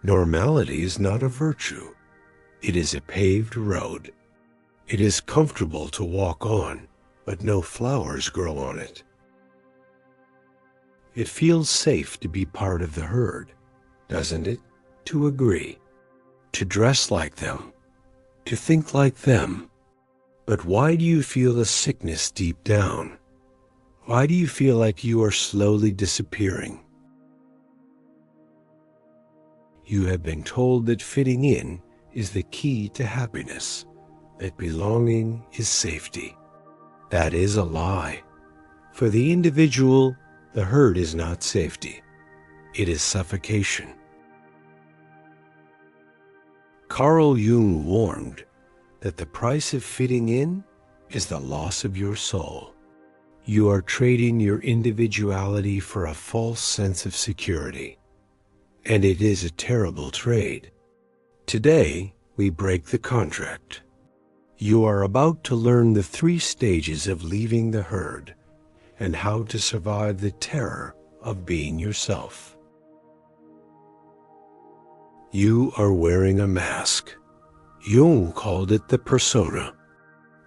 Normality is not a virtue. It is a paved road. It is comfortable to walk on, but no flowers grow on it. It feels safe to be part of the herd, doesn't it? To agree, to dress like them, to think like them. But why do you feel a sickness deep down? Why do you feel like you are slowly disappearing? You have been told that fitting in is the key to happiness, that belonging is safety. That is a lie. For the individual, the herd is not safety. It is suffocation. Carl Jung warned that the price of fitting in is the loss of your soul. You are trading your individuality for a false sense of security. And it is a terrible trade. Today, we break the contract. You are about to learn the 3 stages of leaving the herd and how to survive the terror of being yourself. You are wearing a mask. Jung called it the persona.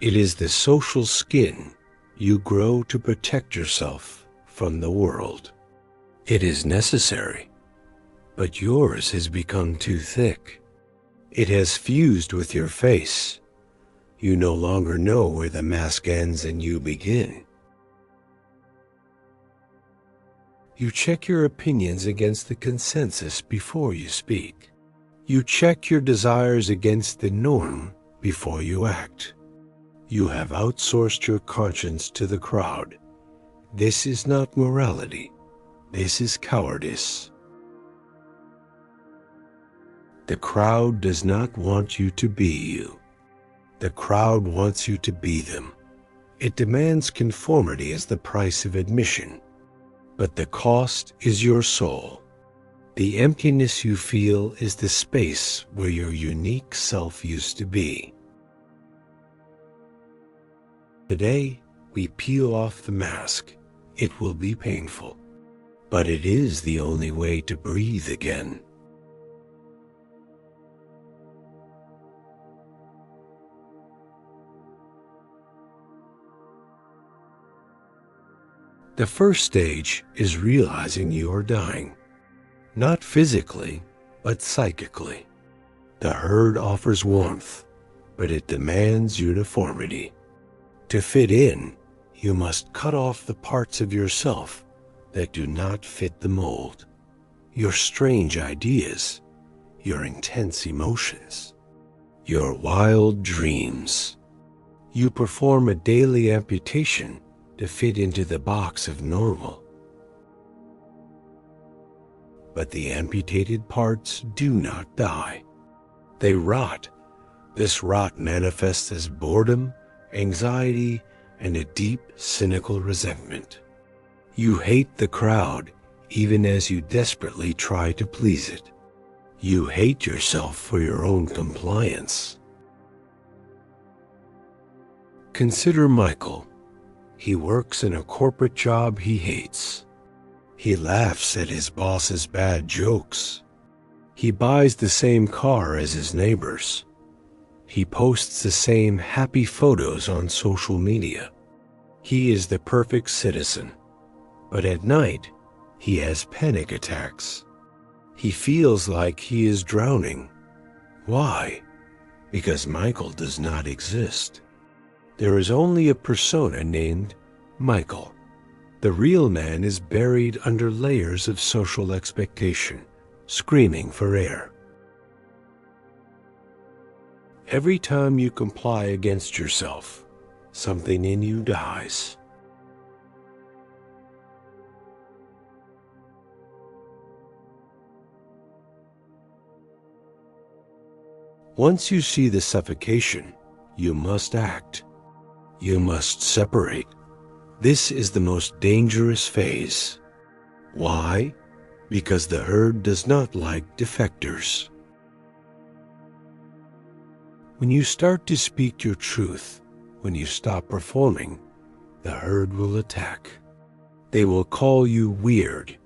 It is the social skin you grow to protect yourself from the world. It is necessary, but yours has become too thick. It has fused with your face. You no longer know where the mask ends and you begin. You check your opinions against the consensus before you speak. You check your desires against the norm before you act. You have outsourced your conscience to the crowd. This is not morality. This is cowardice. The crowd does not want you to be you. The crowd wants you to be them. It demands conformity as the price of admission. But the cost is your soul. The emptiness you feel is the space where your unique self used to be. Today, we peel off the mask. It will be painful, but it is the only way to breathe again. The first stage is realizing you are dying. Not physically, but psychically. The herd offers warmth, but it demands uniformity. To fit in, you must cut off the parts of yourself that do not fit the mold. Your strange ideas, your intense emotions, your wild dreams. You perform a daily amputation to fit into the box of normal. But the amputated parts do not die. They rot. This rot manifests as boredom, anxiety, and a deep, cynical resentment. You hate the crowd even as you desperately try to please it. You hate yourself for your own compliance. Consider Michael. He works in a corporate job he hates. He laughs at his boss's bad jokes. He buys the same car as his neighbors. He posts the same happy photos on social media. He is the perfect citizen. But at night, he has panic attacks. He feels like he is drowning. Why? Because Michael does not exist. There is only a persona named Michael. The real man is buried under layers of social expectation, screaming for air. Every time you comply against yourself, something in you dies. Once you see the suffocation, you must act. You must separate. This is the most dangerous phase. Why? Because the herd does not like defectors. When you start to speak your truth, when you stop performing, the herd will attack. They will call you weird,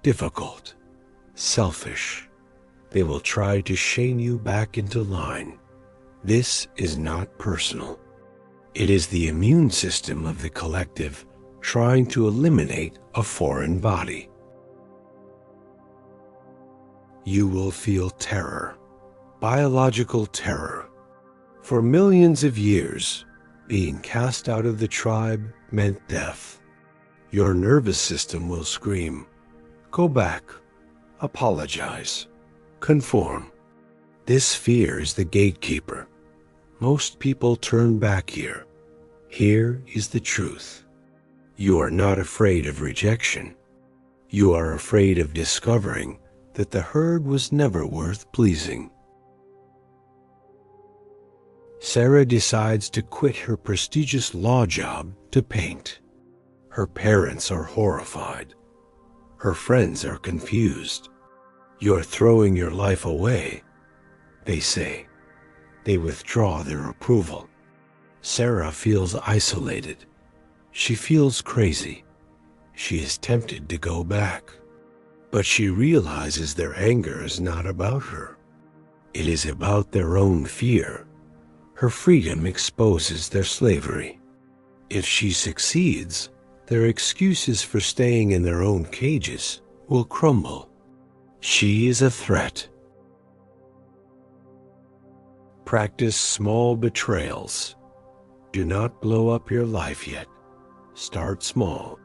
difficult, selfish. They will try to shame you back into line. This is not personal. It is the immune system of the collective trying to eliminate a foreign body. You will feel terror, biological terror. For millions of years, being cast out of the tribe meant death. Your nervous system will scream, "Go back, apologize, conform." This fear is the gatekeeper. Most people turn back here. Here is the truth. You are not afraid of rejection. You are afraid of discovering that the herd was never worth pleasing. Sarah decides to quit her prestigious law job to paint. Her parents are horrified. Her friends are confused. "You're throwing your life away," they say. They withdraw their approval. Sarah feels isolated. She feels crazy. She is tempted to go back. But she realizes their anger is not about her. It is about their own fear. Her freedom exposes their slavery. If she succeeds, their excuses for staying in their own cages will crumble. She is a threat. Practice small betrayals. Do not blow up your life yet. Start small.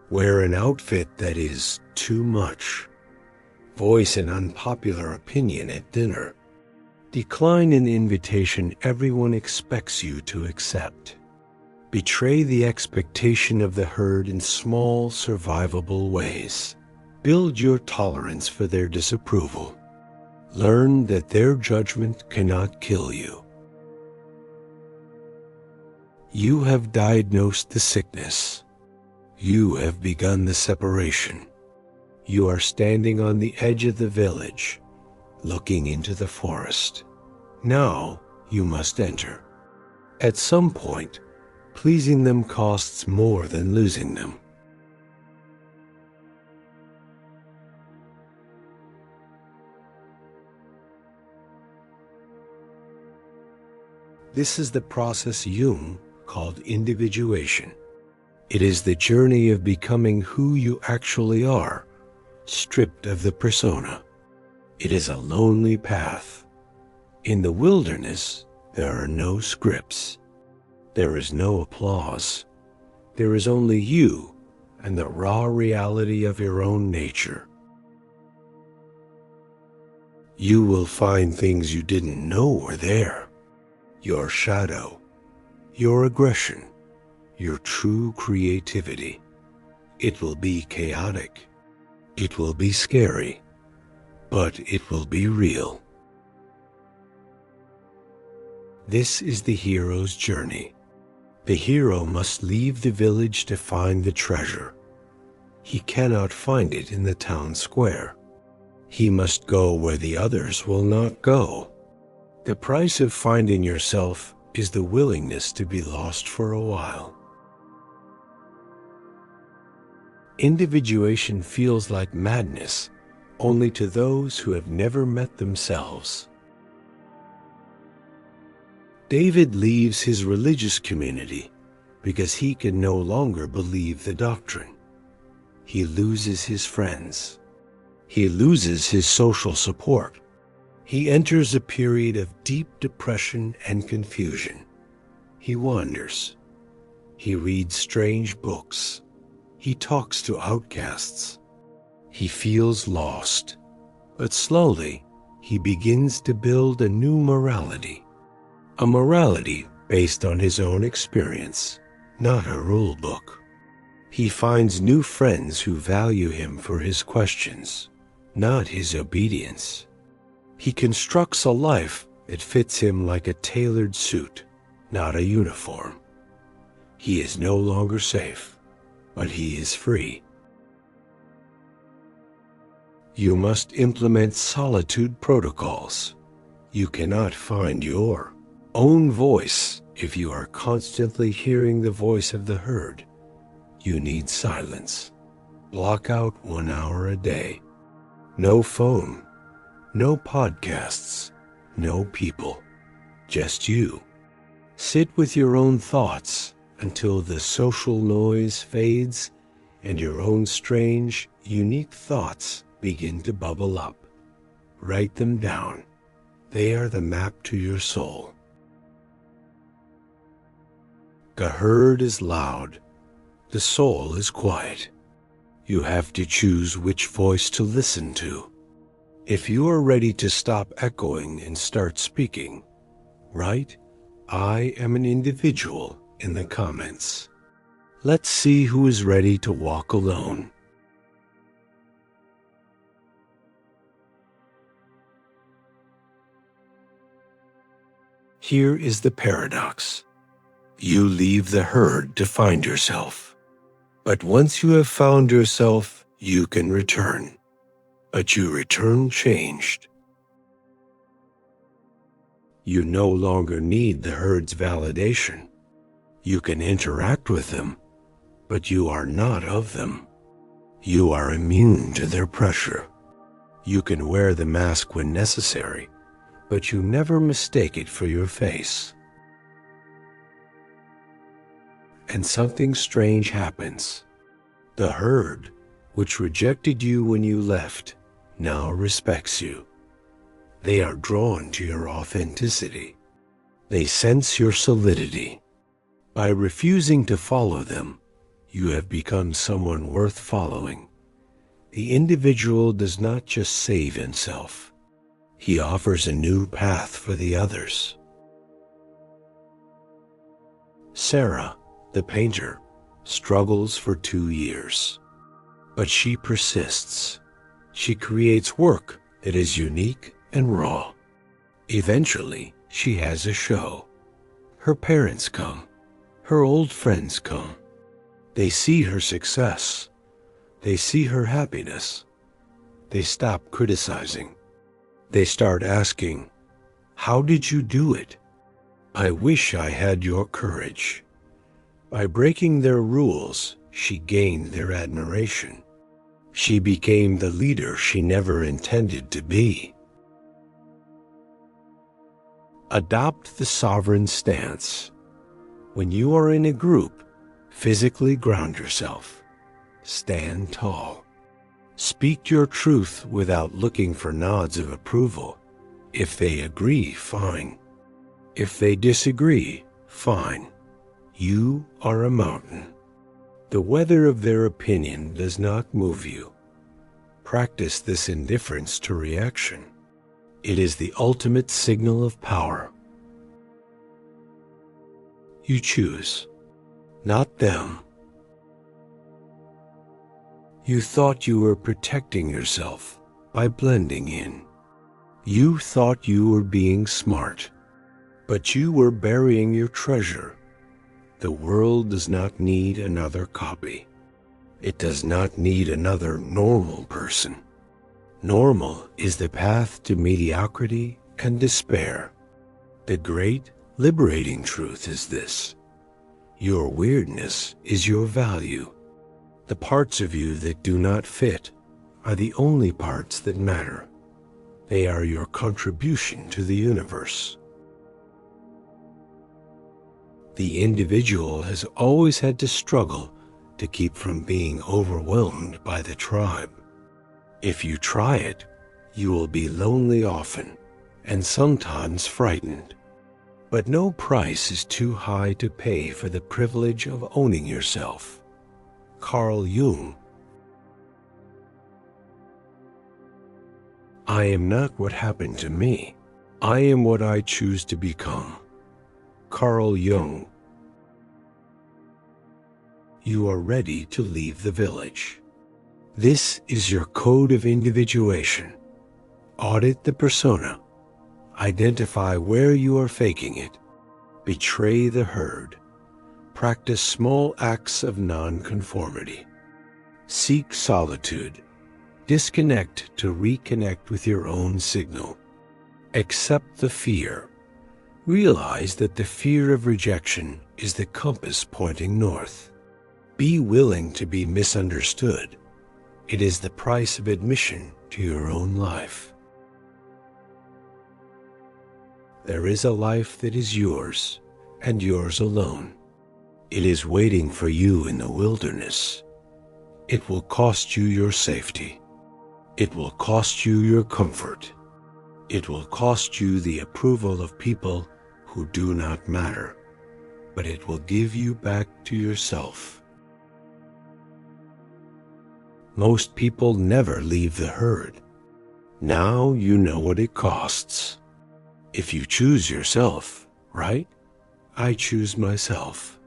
Wear an outfit that is too much. Voice an unpopular opinion at dinner. Decline an invitation everyone expects you to accept. Betray the expectation of the herd in small, survivable ways. Build your tolerance for their disapproval. Learn that their judgment cannot kill you. You have diagnosed the sickness. You have begun the separation. You are standing on the edge of the village, looking into the forest. Now you must enter. At some point, pleasing them costs more than losing them. This is the process Jung called individuation. It is the journey of becoming who you actually are, stripped of the persona. It is a lonely path. In the wilderness, there are no scripts. There is no applause. There is only you and the raw reality of your own nature. You will find things you didn't know were there. Your shadow, your aggression, your true creativity. It will be chaotic. It will be scary, but it will be real. This is the hero's journey. The hero must leave the village to find the treasure. He cannot find it in the town square. He must go where the others will not go. The price of finding yourself is the willingness to be lost for a while. Individuation feels like madness only to those who have never met themselves. David leaves his religious community because he can no longer believe the doctrine. He loses his friends. He loses his social support. He enters a period of deep depression and confusion. He wanders. He reads strange books. He talks to outcasts. He feels lost. But slowly, he begins to build a new morality. A morality based on his own experience, not a rule book. He finds new friends who value him for his questions, not his obedience. He constructs a life that fits him like a tailored suit, not a uniform. He is no longer safe, but he is free. You must implement solitude protocols. You cannot find your own voice if you are constantly hearing the voice of the herd. You need silence. Block out 1 hour a day. No phone. No podcasts, no people, just you. Sit with your own thoughts until the social noise fades and your own strange, unique thoughts begin to bubble up. Write them down. They are the map to your soul. The herd is loud. The soul is quiet. You have to choose which voice to listen to. If you are ready to stop echoing and start speaking, write, "I am an individual" in the comments. Let's see who is ready to walk alone. Here is the paradox. You leave the herd to find yourself. But once you have found yourself, you can return. But you return changed. You no longer need the herd's validation. You can interact with them, but you are not of them. You are immune to their pressure. You can wear the mask when necessary, but you never mistake it for your face. And something strange happens. The herd, which rejected you when you left, now respects you. They are drawn to your authenticity. They sense your solidity. By refusing to follow them, you have become someone worth following. The individual does not just save himself. He offers a new path for the others. Sarah, the painter, struggles for 2 years. But she persists. She creates work that is unique and raw. Eventually, she has a show. Her parents come. Her old friends come. They see her success. They see her happiness. They stop criticizing. They start asking, "How did you do it?" "I wish I had your courage." By breaking their rules, she gained their admiration. She became the leader she never intended to be. Adopt the sovereign stance. When you are in a group, physically ground yourself. Stand tall. Speak your truth without looking for nods of approval. If they agree, fine. If they disagree, fine. You are a mountain. The weather of their opinion does not move you. Practice this indifference to reaction. It is the ultimate signal of power. You choose, not them. You thought you were protecting yourself by blending in. You thought you were being smart, but you were burying your treasure. The world does not need another copy. It does not need another normal person. Normal is the path to mediocrity and despair. The great, liberating truth is this: your weirdness is your value. The parts of you that do not fit are the only parts that matter. They are your contribution to the universe. The individual has always had to struggle to keep from being overwhelmed by the tribe. If you try it, you will be lonely often and sometimes frightened. But no price is too high to pay for the privilege of owning yourself. Carl Jung. I am not what happened to me. I am what I choose to become. Carl Jung. You are ready to leave the village. This is your code of individuation. Audit the persona. Identify where you are faking it. Betray the herd. Practice small acts of non-conformity. Seek solitude. Disconnect to reconnect with your own signal. Accept the fear. Realize that the fear of rejection is the compass pointing north. Be willing to be misunderstood. It is the price of admission to your own life. There is a life that is yours, and yours alone. It is waiting for you in the wilderness. It will cost you your safety. It will cost you your comfort. It will cost you the approval of people who do not matter, but it will give you back to yourself. Most people never leave the herd. Now you know what it costs. If you choose yourself, right? I choose myself.